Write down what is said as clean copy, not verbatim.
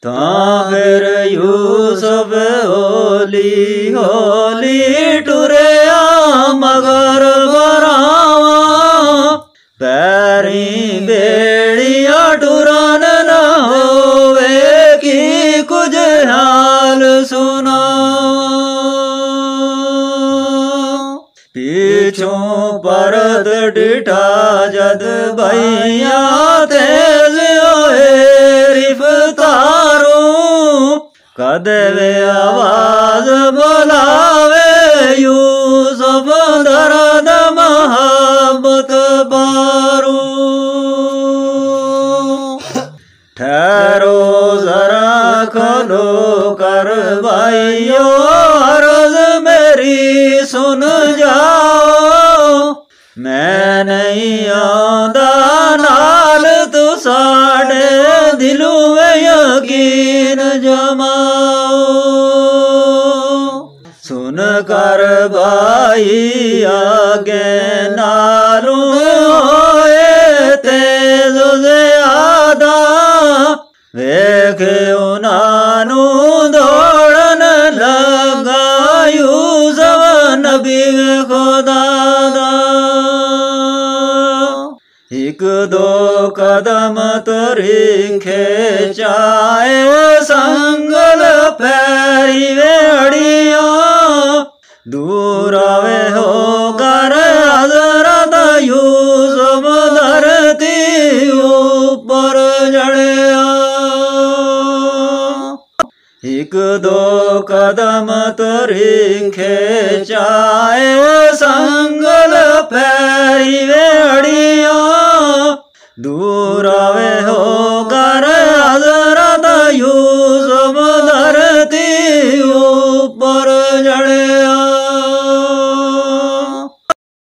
ਤਾਂ ਫਿਰ ਯੂਸਫ ਹੌਲੀ ਹੌਲੀ ਟੁਰਿਆ ਮਗਰ ਬਰਾਵਾਂ, ਪੈਰੀਂ ਬੇੜੀਆਂ ਟੁਰਨ ਨਾ ਹੋਵੇ ਕੀ ਕੁਝ ਹਾਲ ਸੁਣਾਵਾਂ। ਪਿਛੋਂ ਪਰਦ ਡਿਠਾ ਜਦ ਬਈਆਂ ਤੇਜ਼ ਹੋਏ ਰਿਫਤਾਰੋਂ, ਕਦੇ ਵੇ ਆਵਾਜ਼ ਬੁਲਾਵੇ ਯੂਸਫ ਦਰਦ ਮੁਹੱਬਤ ਬਾਰੋਂ। ਠਹਿਰੋ ਜ਼ਰਾ ਖਲੋ ਕਰ ਭਾਈਓ ਅਰਜ਼ ਮੇਰੀ ਸੁਨ ਜਾਓ, ਮੈਂ ਨਹੀਂ ਆਉਂਦਾ ਨਾਲ ਤੂੰ ਸਾਡੇ ਦਿਲੋਂ ਯਕੀਨ ਜਮਾਓ। ਸੁਨ ਕਰ ਭਾਈ ਆਗੇ ਨਾਲੋਂ ਹੋਏ ਤੇਜ਼ ਜ਼ਿਆਦਾ, ਵੇਖ ਉਹਨਾਂ ਨੂੰ ਦੌੜਨ ਲੱਗਾ ਯੂਸਫ ਨਬੀ ਖੁਦਾ ਦਾ। ਇੱਕ ਦੋ ਕਦਮ ਤੁਰੀ ਖੇਚਾਏ ਸੰਗਲ ਪੈਰੀ ਵੇੜੀਆਂ, ਦੂਰ ਆਵੇ ਹੋ ਕਰ ਹਜ਼ਰਤ ਯੂਸਫ ਧਰਤੀ ਉੱਪਰ ਜੜਿਆ। ਇੱਕ ਦੋ ਕਦਮ ਤੁਰੀ ਖੇਚਾਏ ਸੰਗਲ ਪੈਰੀ ਵੇੜੀਆਂ, ਦੂਰ ਆਵੇ